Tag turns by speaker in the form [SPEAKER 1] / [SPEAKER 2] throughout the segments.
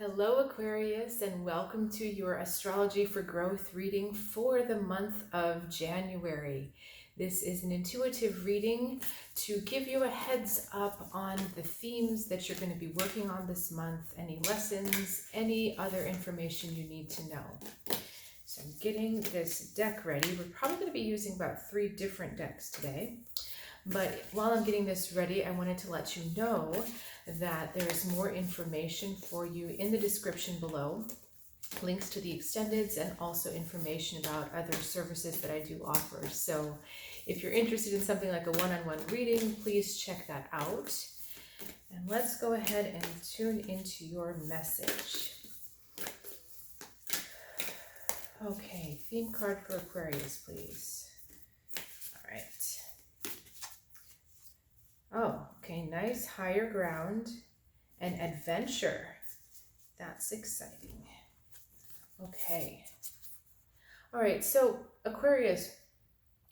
[SPEAKER 1] Hello Aquarius, and welcome to your Astrology for Growth reading for the month of January. This is an intuitive reading to give you a heads up on the themes that you're going to be working on this month, any lessons, any other information you need to know. So I'm getting this deck ready. We're probably going to be using about 3 different decks today. But while I'm getting this ready, I wanted to let you know that there is more information for you in the description below. Links to the extendeds and also information about other services that I do offer. So if you're interested in something like a one-on-one reading, please check that out. And let's go ahead and tune into your message. Okay, theme card for Aquarius, please. All right. Oh, okay, nice higher ground and adventure. That's exciting. Okay. All right, so Aquarius,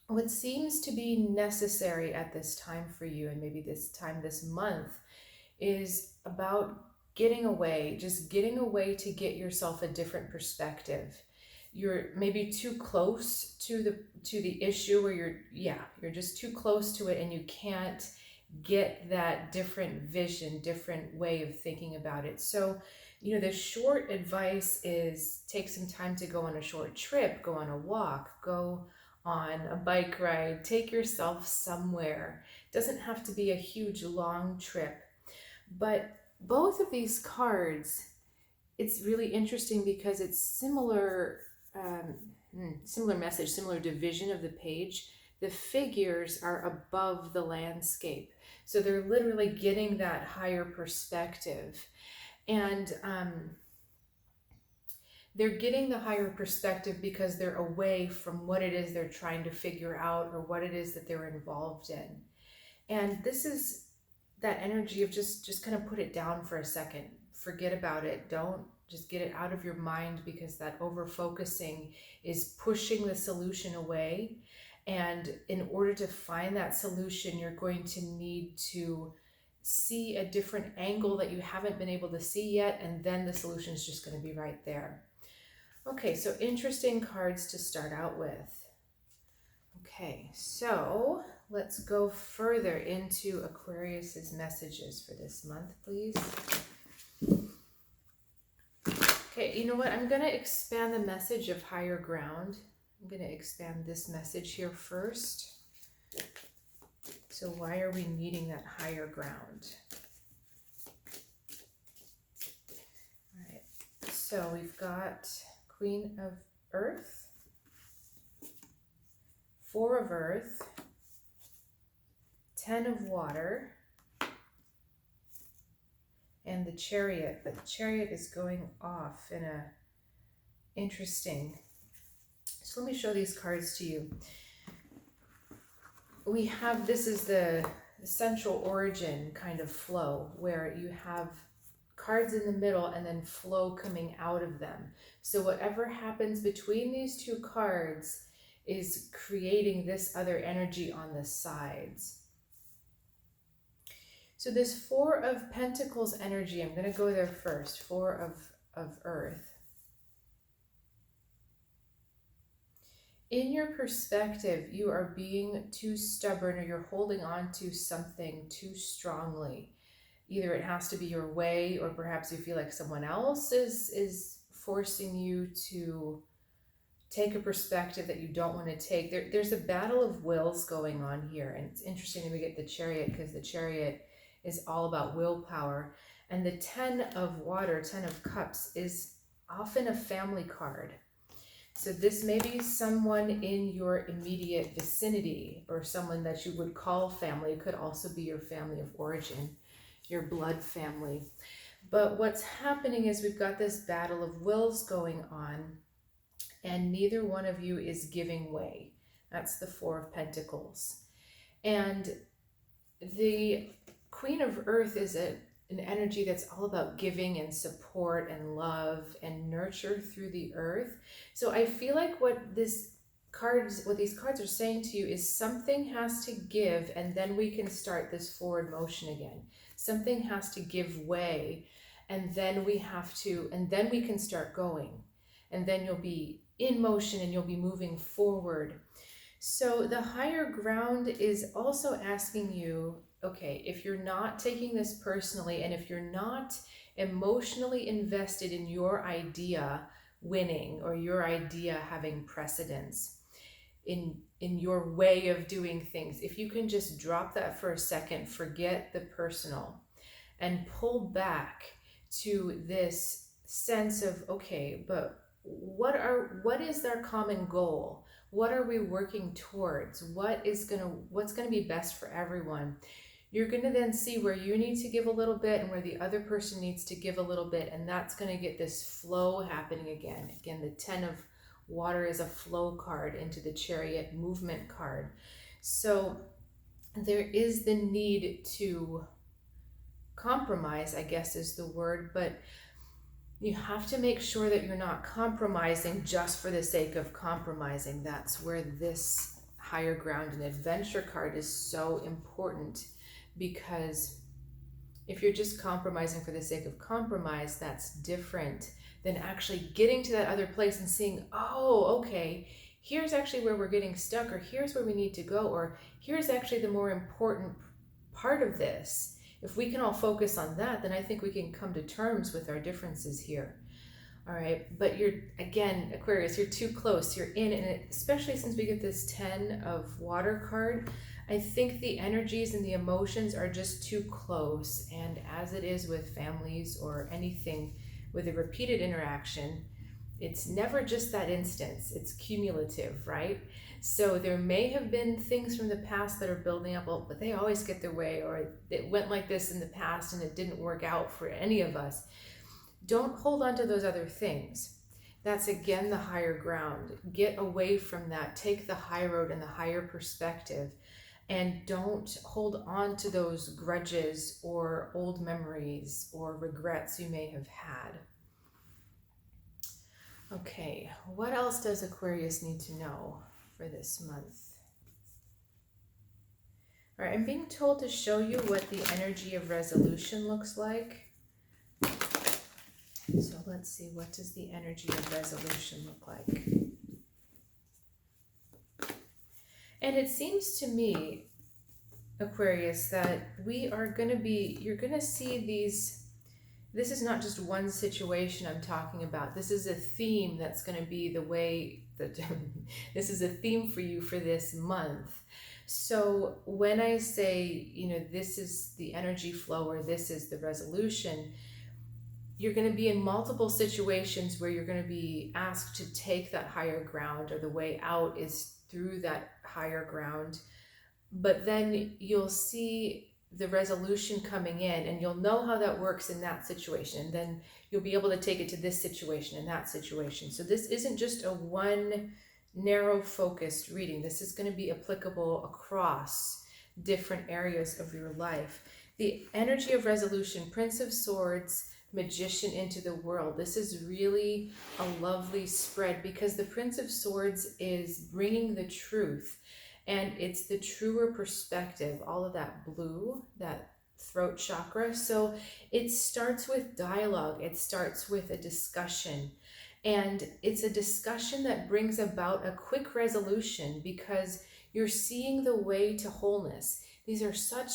[SPEAKER 1] what seems to be necessary at this time for you, and maybe this month, is about getting away, just getting away to get yourself a different perspective. You're maybe too close to the issue, or you're just too close to it and you can't get that different vision, different way of thinking about it. So, the short advice is take some time to go on a short trip, go on a walk, go on a bike ride, take yourself somewhere. It doesn't have to be a huge long trip. But both of these cards, it's really interesting because it's similar message, similar division of the page. The figures are above the landscape. So they're literally getting that higher perspective. And they're getting the higher perspective because they're away from what it is they're trying to figure out or what it is that they're involved in. And this is that energy of just kind of put it down for a second. Forget about it. Don't just get it out of your mind, because that over focusing is pushing the solution away. And in order to find that solution, you're going to need to see a different angle that you haven't been able to see yet, and then the solution is just going to be right there. Okay, so interesting cards to start out with. Okay, so let's go further into Aquarius's messages for this month, please. Okay, you know what? I'm going to expand the message of higher ground. I'm going to expand this message here first. So why are we needing that higher ground? All right. So we've got Queen of Earth, 4 of Earth, 10 of Water, and the Chariot. But the Chariot is going off in a interesting. So let me show these cards to you. We have, this is the central origin kind of flow, where you have cards in the middle and then flow coming out of them. So whatever happens between these 2 cards is creating this other energy on the sides. So this 4 of Pentacles energy, I'm going to go there first. 4 of Earth. In your perspective, you are being too stubborn, or you're holding on to something too strongly. Either it has to be your way, or perhaps you feel like someone else is forcing you to take a perspective that you don't want to take. There's a battle of wills going on here. And it's interesting that we get the Chariot, because the Chariot is all about willpower. And the 10 of Water, 10 of Cups, is often a family card. So this may be someone in your immediate vicinity, or someone that you would call family. It could also be your family of origin, your blood family. But what's happening is we've got this battle of wills going on, and neither one of you is giving way. That's the 4 of Pentacles. And the Queen of Earth is an energy that's all about giving and support and love and nurture through the earth. So I feel like what these cards are saying to you is something has to give, and then we can start this forward motion again. Something has to give way, And then we can start going. And then you'll be in motion and you'll be moving forward. So the higher ground is also asking you, okay, if you're not taking this personally and if you're not emotionally invested in your idea winning or your idea having precedence in your way of doing things, if you can just drop that for a second, forget the personal and pull back to this sense of, okay, but what is their common goal? What are we working towards? What's gonna be best for everyone? You're gonna then see where you need to give a little bit and where the other person needs to give a little bit, and that's gonna get this flow happening again. Again, the 10 of water is a flow card into the Chariot movement card. So there is the need to compromise, I guess is the word, but you have to make sure that you're not compromising just for the sake of compromising. That's where this higher ground and adventure card is so important, because if you're just compromising for the sake of compromise, that's different than actually getting to that other place and seeing, oh, okay, here's actually where we're getting stuck, or here's where we need to go, or here's actually the more important part of this. If we can all focus on that, then I think we can come to terms with our differences here. All right, but you're, again, Aquarius, you're too close. You're in, and especially since we get this 10 of water card, I think the energies and the emotions are just too close. And as it is with families or anything with a repeated interaction, it's never just that instance, it's cumulative, right? So there may have been things from the past that are building up, well, but they always get their way, or it went like this in the past and it didn't work out for any of us. Don't hold on to those other things. That's again the higher ground. Get away from that. Take the high road and the higher perspective, and don't hold on to those grudges or old memories or regrets you may have had. Okay, what else does Aquarius need to know for this month? All right, I'm being told to show you what the energy of resolution looks like. So let's see, what does the energy of resolution look like? And it seems to me, Aquarius, that you're going to see these. This is not just one situation I'm talking about. This is a theme that's going to be the way that this is a theme for you for this month. So when I say, this is the energy flow or this is the resolution, you're going to be in multiple situations where you're going to be asked to take that higher ground, or the way out is through that higher ground. But then you'll see the resolution coming in, and you'll know how that works in that situation, and then you'll be able to take it to this situation and that situation. So this isn't just a one narrow focused reading. This is going to be applicable across different areas of your life. The energy of resolution, Prince of Swords, Magician into the world. This is really a lovely spread, because the Prince of Swords is bringing the truth. And it's the truer perspective, all of that blue, that throat chakra. So it starts with dialogue. It starts with a discussion. And it's a discussion that brings about a quick resolution, because you're seeing the way to wholeness. These are such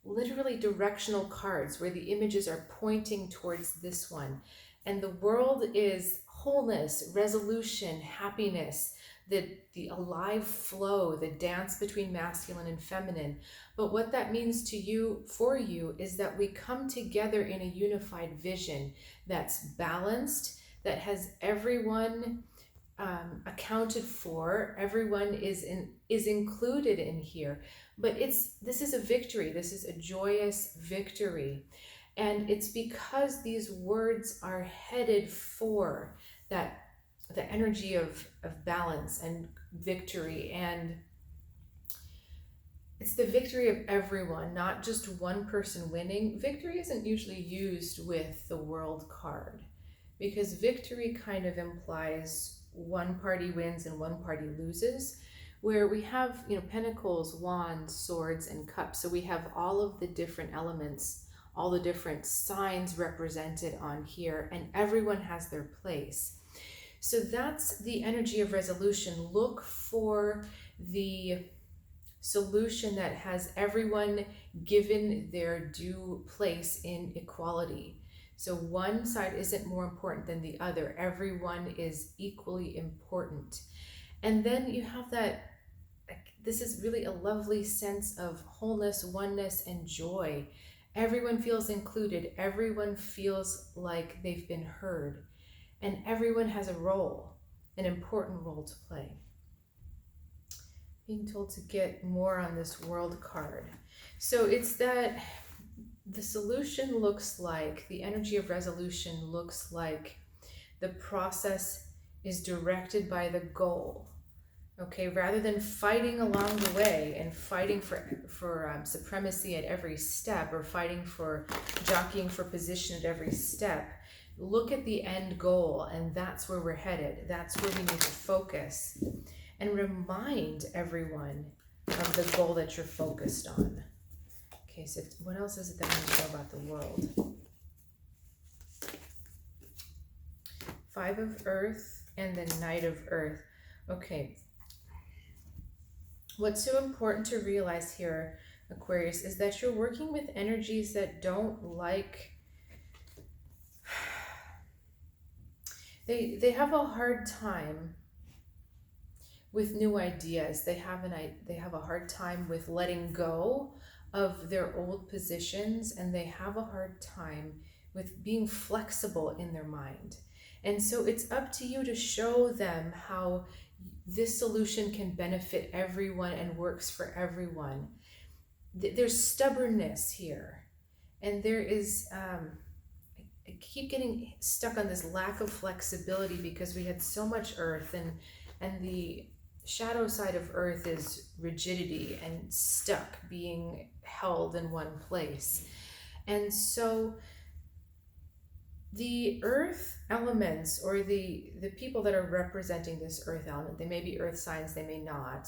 [SPEAKER 1] literally directional cards where the images are pointing towards this one. And the world is wholeness, resolution, happiness, the alive flow, the dance between masculine and feminine. But what that means to you, for you, is that we come together in a unified vision that's balanced, that has everyone accounted for, everyone is included in here. But this is a victory. This is a joyous victory. And it's because these words are headed for that, the energy of balance and victory. And it's the victory of everyone, not just one person winning. Victory isn't usually used with the world card, because victory kind of implies one party wins and one party loses, where we have, pentacles, wands, swords, and cups. So we have all of the different elements all the different signs represented on here, and everyone has their place. So that's the energy of resolution. Look for the solution that has everyone given their due place in equality. So one side isn't more important than the other. Everyone is equally important. And then you have that, this is really a lovely sense of wholeness, oneness, and joy. Everyone feels included. Everyone feels like they've been heard. And everyone has a role, an important role to play. Being told to get more on this World card. So it's that the solution looks like, the energy of resolution looks like the process is directed by the goal. Okay, rather than fighting along the way and fighting for supremacy at every step, or fighting for jockeying for position at every step, look at the end goal, and that's where we're headed. That's where we need to focus, and remind everyone of the goal that you're focused on. Okay, so what else is it that we know about the world? 5 of Earth and the Knight of Earth. Okay. What's so important to realize here, Aquarius, is that you're working with energies that don't like, they have a hard time with new ideas. They have a hard time with letting go of their old positions, and they have a hard time with being flexible in their mind. And so it's up to you to show them how this solution can benefit everyone and works for everyone. There's stubbornness here, and there is, I keep getting stuck on this lack of flexibility because we had so much earth, and the shadow side of earth is rigidity and stuck, being held in one place. And so the earth elements, or the people that are representing this earth element, they may be earth signs, they may not,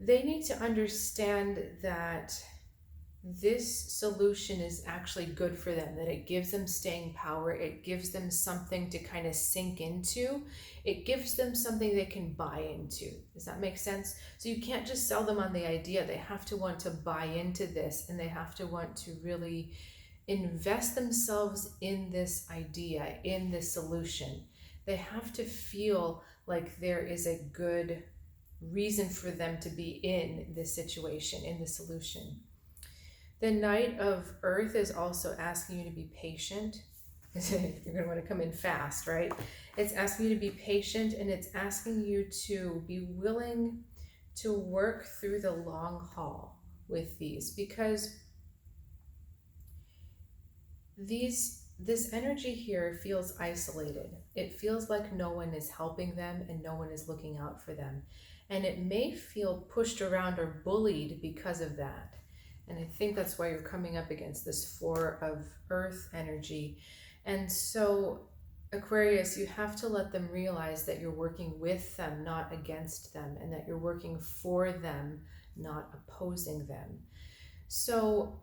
[SPEAKER 1] they need to understand that this solution is actually good for them, that it gives them staying power, it gives them something to kind of sink into, it gives them something they can buy into. Does that make sense? So you can't just sell them on the idea. They have to want to buy into this, and they have to want to really invest themselves in this idea, in this solution. They have to feel like there is a good reason for them to be in this situation, in the solution. The Knight of Earth is also asking you to be patient. You're going to want to come in fast, right? It's asking you to be patient, and it's asking you to be willing to work through the long haul with these, because this energy here feels isolated. It feels like no one is helping them and no one is looking out for them. And it may feel pushed around or bullied because of that. And I think that's why you're coming up against this 4 of Earth energy. And so, Aquarius, you have to let them realize that you're working with them, not against them, and that you're working for them, not opposing them. So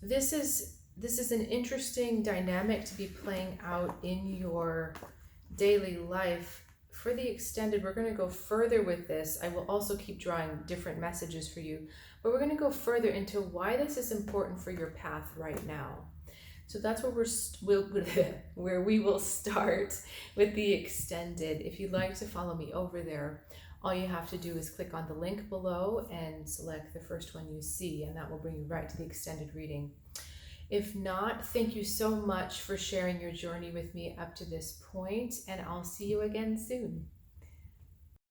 [SPEAKER 1] this is an interesting dynamic to be playing out in your daily life. For the extended, we're going to go further with this. I will also keep drawing different messages for you, but we're going to go further into why this is important for your path right now. So that's where we will start with the extended. If you'd like to follow me over there, all you have to do is click on the link below and select the first one you see, and that will bring you right to the extended reading. If not, thank you so much for sharing your journey with me up to this point, and I'll see you again soon.